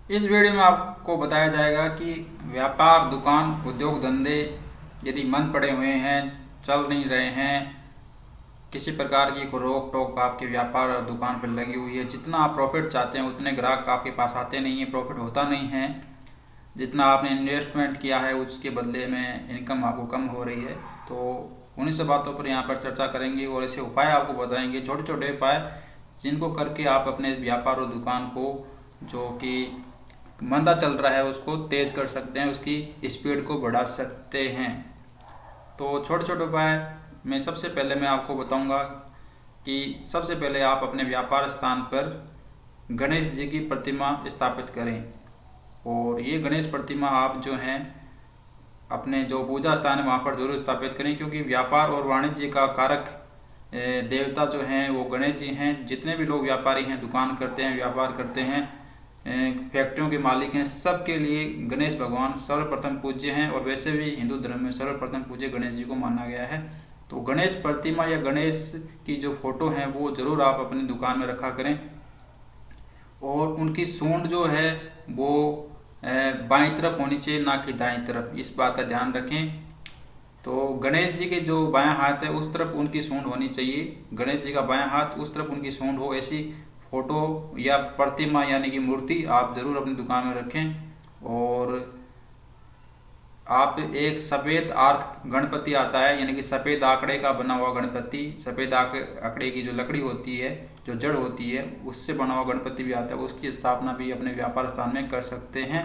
इस वीडियो में आपको बताया जाएगा कि व्यापार, दुकान, उद्योग धंधे यदि मंद पड़े हुए हैं, चल नहीं रहे हैं, किसी प्रकार की कोई रोक टोक आपके व्यापार और दुकान पर लगी हुई है, जितना आप प्रॉफिट चाहते हैं उतने ग्राहक आपके पास आते नहीं हैं, प्रॉफिट होता नहीं है, जितना आपने इन्वेस्टमेंट किया है उसके बदले में इनकम आपको कम हो रही है। तो उन्हीं सब बातों पर यहाँ पर चर्चा करेंगे और ऐसे उपाय आपको बताएंगे, छोटे छोटे उपाय जिनको करके आप अपने व्यापार और दुकान को, जो कि मंदा चल रहा है, उसको तेज़ कर सकते हैं, उसकी स्पीड को बढ़ा सकते हैं। तो छोटे छोटे उपाय में सबसे पहले मैं आपको बताऊंगा कि सबसे पहले आप अपने व्यापार स्थान पर गणेश जी की प्रतिमा स्थापित करें। और ये गणेश प्रतिमा आप जो हैं अपने जो पूजा स्थान है वहाँ पर जरूर स्थापित करें, क्योंकि व्यापार और वाणिज्य का कारक देवता जो हैं वो गणेश जी हैं। जितने भी लोग व्यापारी हैं, दुकान करते हैं, व्यापार करते हैं, फैक्ट्रियों के मालिक हैं, सबके लिए गणेश भगवान सर्वप्रथम पूज्य हैं। और वैसे भी हिंदू धर्म में सर्वप्रथम पूज्य गणेश जी को माना गया है। तो गणेश प्रतिमा या गणेश की जो फोटो है वो ज़रूर आप अपनी दुकान में रखा करें। और उनकी सूंड जो है वो बाईं तरफ होनी चाहिए, ना कि दाईं तरफ, इस बात का ध्यान रखें। तो गणेश जी के जो बायां हाथ है उस तरफ उनकी सूंड होनी चाहिए, गणेश जी का बायां हाथ उस तरफ उनकी सूंड हो, ऐसी फोटो या प्रतिमा यानी कि मूर्ति आप जरूर अपनी दुकान में रखें। और आप एक सफ़ेद आर्क गणपति आता है, यानी कि सफ़ेद आंकड़े का बना हुआ गणपति, सफ़ेद आंकड़े की जो लकड़ी होती है, जो जड़ होती है, उससे बना हुआ गणपति भी आता है, उसकी स्थापना भी अपने व्यापार स्थान में कर सकते हैं।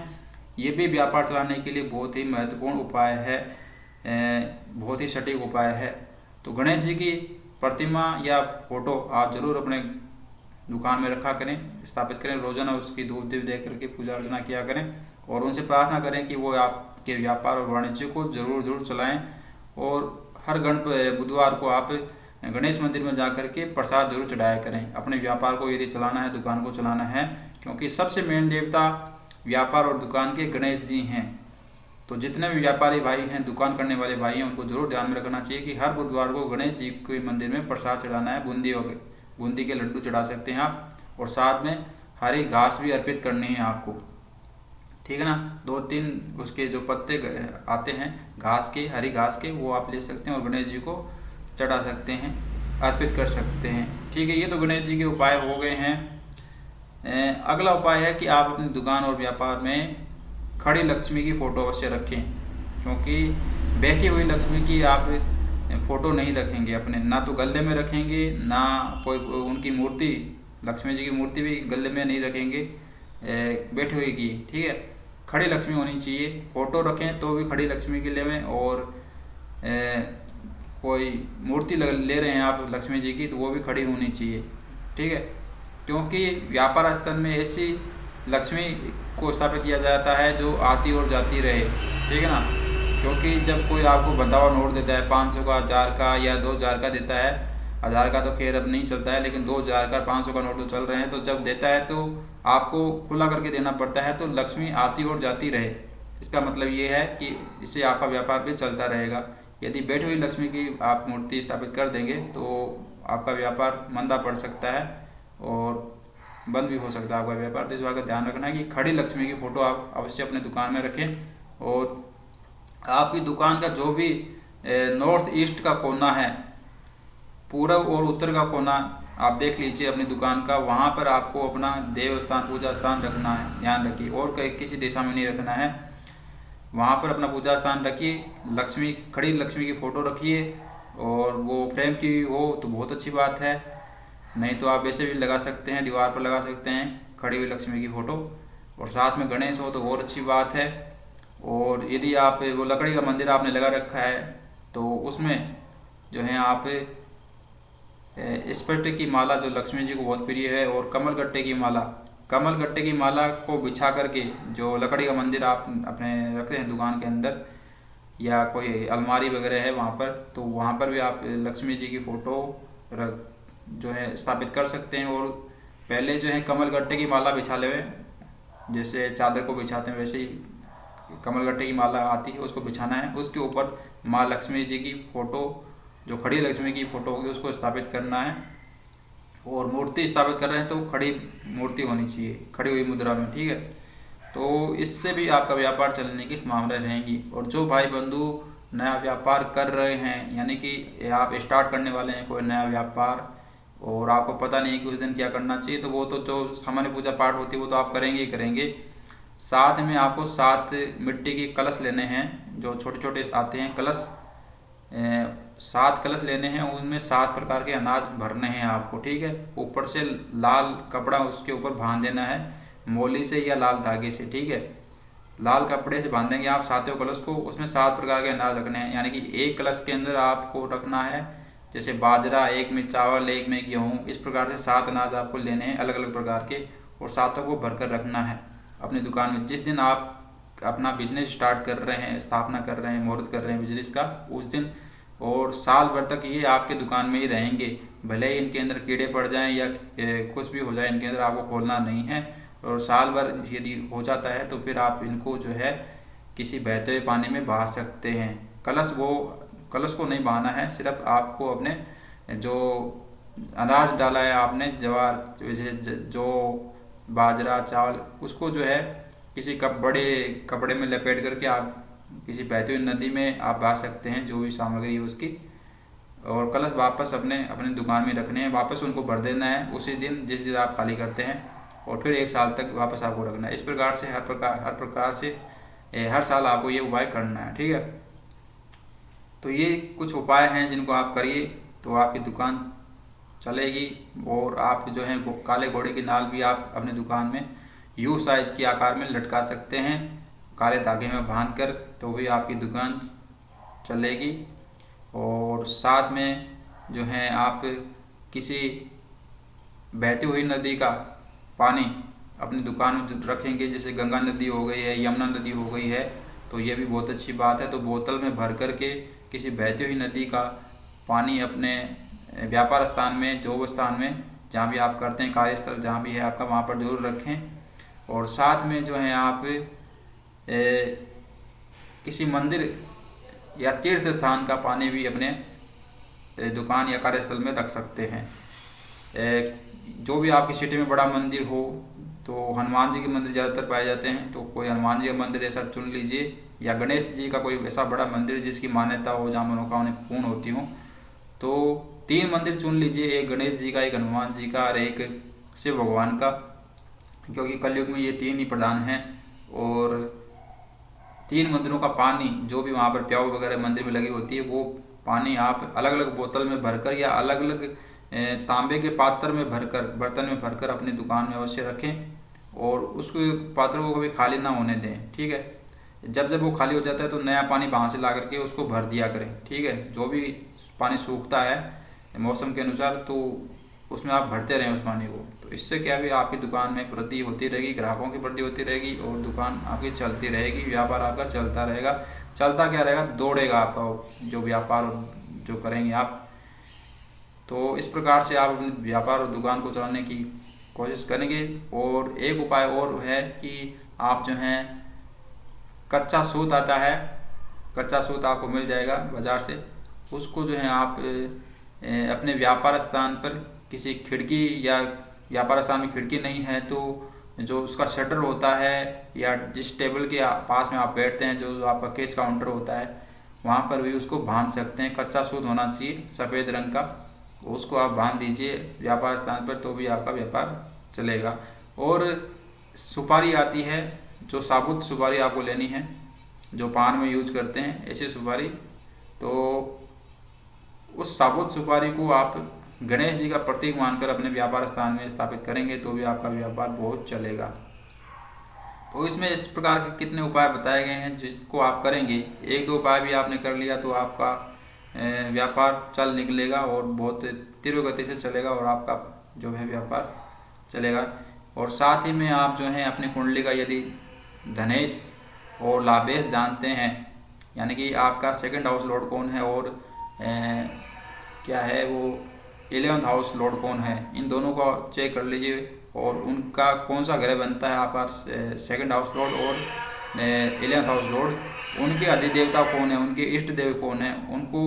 ये भी व्यापार चलाने के लिए बहुत ही महत्वपूर्ण उपाय है, बहुत ही सटीक उपाय है। तो गणेश जी की प्रतिमा या फोटो आप जरूर अपने दुकान में रखा करें, स्थापित करें। रोजाना उसकी धूप दीप दे करके पूजा अर्चना किया करें और उनसे प्रार्थना करें कि वो आपके व्यापार और वाणिज्य को जरूर चलाएं। और हर बुधवार को आप गणेश मंदिर में जा करके प्रसाद जरूर चढ़ाया करें अपने व्यापार को यदि चलाना है, दुकान को चलाना है, क्योंकि सबसे मेन देवता व्यापार और दुकान के गणेश जी हैं। तो जितने भी व्यापारी भाई हैं, दुकान करने वाले भाई हैं, उनको जरूर ध्यान में रखना चाहिए कि हर बुधवार को गणेश जी के मंदिर में प्रसाद चढ़ाना है। बूंदी के लड्डू चढ़ा सकते हैं आप, और साथ में हरी घास भी अर्पित करनी है आपको, ठीक है ना। 2-3 उसके जो पत्ते आते हैं घास के, हरी घास के, वो आप ले सकते हैं और गणेश जी को चढ़ा सकते हैं, अर्पित कर सकते हैं, ठीक है। ये तो गणेश जी के उपाय हो गए हैं। अगला उपाय है कि आप अपनी दुकान और व्यापार में खड़ी लक्ष्मी की फोटो अवश्य रखें, क्योंकि बैठी हुई लक्ष्मी की आप फोटो नहीं रखेंगे अपने, ना तो गले में रखेंगे, ना कोई उनकी मूर्ति, लक्ष्मी जी की मूर्ति भी गले में नहीं रखेंगे बैठी हुई की, ठीक है। खड़ी लक्ष्मी होनी चाहिए। फोटो रखें तो भी खड़ी लक्ष्मी के लिए में, और कोई मूर्ति ले रहे हैं आप लक्ष्मी जी की तो वो भी खड़ी होनी चाहिए, ठीक है। क्योंकि व्यापार स्थल में ऐसी लक्ष्मी को स्थापित किया जाता है जो आती और जाती रहे, ठीक है ना। क्योंकि जब कोई आपको बंधा हुआ नोट देता है 500 का, 1000 का या 2000 का देता है, 1000 का तो खैर अब नहीं चलता है, लेकिन 2000 का, 500 का नोट तो चल रहे हैं, तो जब देता है तो आपको खुला करके देना पड़ता है, तो लक्ष्मी आती और जाती रहे। इसका मतलब ये है कि इससे आपका व्यापार भी चलता रहेगा। यदि बैठी हुई लक्ष्मी की आप मूर्ति स्थापित कर देंगे तो आपका व्यापार मंदा पड़ सकता है और बंद भी हो सकता है आपका व्यापार। तो इस बात का ध्यान रखना है कि खड़ी लक्ष्मी की फोटो आप अवश्य अपने दुकान में रखें। और आपकी दुकान का जो भी नॉर्थ ईस्ट का कोना है, पूर्व और उत्तर का कोना आप देख लीजिए अपनी दुकान का, वहाँ पर आपको अपना देव स्थान, पूजा स्थान रखना है, ध्यान रखिए। और किसी दिशा में नहीं रखना है, वहाँ पर अपना पूजा स्थान रखिए, लक्ष्मी, खड़ी लक्ष्मी की फोटो रखिए, और वो फ्रेम की हो तो बहुत अच्छी बात है, नहीं तो आप वैसे भी लगा सकते हैं, दीवार पर लगा सकते हैं खड़ी हुई लक्ष्मी की फोटो, और साथ में गणेश हो तो और अच्छी बात है। और यदि आप वो लकड़ी का मंदिर आपने लगा रखा है तो उसमें जो है आप स्पष्ट की माला, जो लक्ष्मी जी को बहुत प्रिय है, और कमल गट्टे की माला को बिछा करके, जो लकड़ी का मंदिर आप अपने रखते हैं दुकान के अंदर या कोई अलमारी वगैरह है वहाँ पर, तो वहाँ पर भी आप लक्ष्मी जी की फोटो जो है स्थापित कर सकते हैं। और पहले जो है कमल गट्टे की माला बिछा ले, जैसे चादर को बिछाते हैं वैसे ही कमल गट्टे की माला आती है, उसको बिछाना है, उसके ऊपर माँ लक्ष्मी जी की फोटो, जो खड़ी लक्ष्मी की फोटो होगी, उसको स्थापित करना है। और मूर्ति स्थापित कर रहे हैं तो खड़ी मूर्ति होनी चाहिए, खड़ी हुई मुद्रा में, ठीक है। तो इससे भी आपका व्यापार चलने की संभावना रहेंगी। और जो भाई बंधु नया व्यापार कर रहे हैं, यानी कि आप स्टार्ट करने वाले हैं कोई नया व्यापार और आपको पता नहीं कि उस दिन क्या करना चाहिए, तो वो तो जो सामान्य पूजा पाठ होती है वो तो आप करेंगे ही करेंगे। साथ में आपको 7 मिट्टी के कलश लेने हैं, जो छोटे छोटे आते हैं कलश, 7 कलश लेने हैं, उनमें 7 प्रकार के अनाज भरने हैं आपको, ठीक है। ऊपर से लाल कपड़ा उसके ऊपर बांध देना है, मोली से या लाल धागे से, ठीक है। लाल कपड़े से बांधेंगे आप 7 कलश को, उसमें 7 प्रकार के अनाज रखने हैं, यानी कि एक कलश के अंदर आपको रखना है जैसे बाजरा, एक में चावल, एक में गेहूँ, इस प्रकार से 7 अनाज आपको लेने हैं अलग अलग प्रकार के, और 7 को भरकर रखना है अपनी दुकान में। जिस दिन आप अपना बिजनेस स्टार्ट कर रहे हैं, स्थापना कर रहे हैं, मुहूर्त कर रहे हैं बिजनेस का, उस दिन और साल भर तक ये आपके दुकान में ही रहेंगे। भले ही इनके अंदर कीड़े पड़ जाएं या कुछ भी हो जाए, इनके अंदर आपको खोलना नहीं है। और साल भर यदि हो जाता है तो फिर आप इनको जो है किसी बहते हुए पानी में बहा सकते हैं। कलश को नहीं बहाना है, सिर्फ आपको अपने जो अनाज डाला है आपने, ज्वार, जो बाजरा, चावल, उसको जो है किसी बड़े कपड़े में लपेट करके आप किसी बहती हुई नदी में आप बहा सकते हैं, जो भी सामग्री है उसकी। और कलश वापस अपने दुकान में रखने हैं, वापस उनको भर देना है उसी दिन जिस दिन आप खाली करते हैं, और फिर 1 साल तक वापस आपको रखना है। इस प्रकार से हर प्रकार से हर साल आपको ये उपाय करना है, ठीक है। तो ये कुछ उपाय हैं जिनको आप करिए तो आपकी दुकान चलेगी। और आप जो है काले घोड़े की नाल भी आप अपनी दुकान में यू साइज के आकार में लटका सकते हैं, काले धागे में बांधकर, तो भी आपकी दुकान चलेगी। और साथ में जो है आप किसी बहती हुई नदी का पानी अपनी दुकान में रखेंगे, जैसे गंगा नदी हो गई है, यमुना नदी हो गई है, तो ये भी बहुत अच्छी बात है। तो बोतल में भर करके किसी बहती हुई नदी का पानी अपने व्यापार स्थान में, जो स्थान में जहाँ भी आप करते हैं, कार्यस्थल जहाँ भी है आपका, वहाँ पर जरूर रखें। और साथ में जो है आप किसी मंदिर या तीर्थ स्थान का पानी भी अपने दुकान या कार्यस्थल में रख सकते हैं। जो भी आपकी सिटी में बड़ा मंदिर हो, तो हनुमान जी के मंदिर ज़्यादातर पाए जाते हैं, तो कोई हनुमान जी का मंदिर ऐसा चुन लीजिए, या गणेश जी का कोई ऐसा बड़ा मंदिर जिसकी मान्यता हो, जहाँ मनोकामनाएं पूर्ण होती हों। तो 3 मंदिर चुन लीजिए, एक गणेश जी का, एक हनुमान जी का और एक शिव भगवान का, क्योंकि कलयुग में ये 3 ही प्रधान हैं। और 3 मंदिरों का पानी जो भी वहाँ पर प्याऊ वगैरह मंदिर में लगी होती है, वो पानी आप अलग अलग बोतल में भरकर या अलग अलग तांबे के पात्र में भरकर, बर्तन में भरकर अपनी दुकान में अवश्य रखें, और उस पात्रों को कभी खाली ना होने दें, ठीक है। जब जब वो खाली हो जाता है तो नया पानी वहाँ से ला करके उसको भर दिया करें, ठीक है। जो भी पानी सूखता है मौसम के अनुसार, तो उसमें आप भरते रहें उस पानी को। तो इससे क्या भी आपकी दुकान में वृद्धि होती रहेगी, ग्राहकों की वृद्धि होती रहेगी, और दुकान आपकी चलती रहेगी, व्यापार आपका चलता रहेगा। चलता क्या रहेगा, दौड़ेगा आपका जो व्यापार जो करेंगे आप। तो इस प्रकार से आप अपने व्यापार और दुकान को चलाने की कोशिश करेंगे। और एक उपाय और है कि आप जो हैं कच्चा सूत आता है, कच्चा सूत आपको मिल जाएगा बाज़ार से, उसको जो है आप अपने व्यापार स्थान पर किसी खिड़की, या व्यापार स्थान में खिड़की नहीं है तो जो उसका शटर होता है, या जिस टेबल के पास में आप बैठते हैं, जो आपका कैश काउंटर होता है, वहाँ पर भी उसको बांध सकते हैं। कच्चा सूत होना चाहिए सफ़ेद रंग का, उसको आप बांध दीजिए व्यापार स्थान पर, तो भी आपका व्यापार चलेगा। और सुपारी आती है, जो साबुत सुपारी आपको लेनी है, जो पान में यूज करते हैं ऐसी सुपारी, तो उस साबुत सुपारी को आप गणेश जी का प्रतीक मानकर अपने व्यापार स्थान में स्थापित करेंगे, तो भी आपका व्यापार बहुत चलेगा। तो इसमें इस प्रकार के कितने उपाय बताए गए हैं जिसको आप करेंगे, 1-2 उपाय भी आपने कर लिया तो आपका व्यापार चल निकलेगा और बहुत तीव्र गति से चलेगा, और आपका जो है व्यापार चलेगा। और साथ ही में आप जो है अपनी कुंडली का यदि धनेश और लाभेश जानते हैं, यानी कि आपका 2nd हाउस लॉर्ड कौन है और क्या है वो 11th हाउस लॉर्ड कौन है, इन दोनों को चेक कर लीजिए, और उनका कौन सा ग्रह बनता है आपका 2nd हाउस लॉर्ड और 11th हाउस लॉर्ड, उनके अधिदेवता कौन है, उनके इष्ट देव कौन है, उनको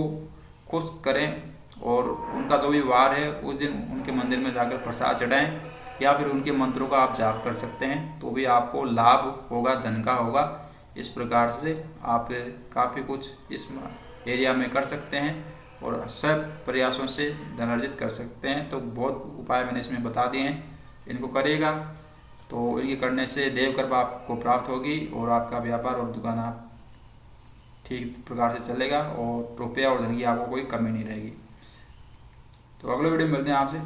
खुश करें। और उनका जो भी वार है उस दिन उनके मंदिर में जाकर प्रसाद चढ़ाएं, या फिर उनके मंत्रों का आप जाप कर सकते हैं, तो भी आपको लाभ होगा, धन का होगा। इस प्रकार से आप काफ़ी कुछ इस एरिया में कर सकते हैं और सब प्रयासों से धन अर्जित कर सकते हैं। तो बहुत उपाय मैंने इसमें बता दिए हैं, इनको करिएगा तो इनके करने से देव कृपा आपको प्राप्त होगी और आपका व्यापार और दुकान आप ठीक प्रकार से चलेगा और रुपया और धन की आपको कोई कमी नहीं रहेगी। तो अगले वीडियो में मिलते हैं आपसे।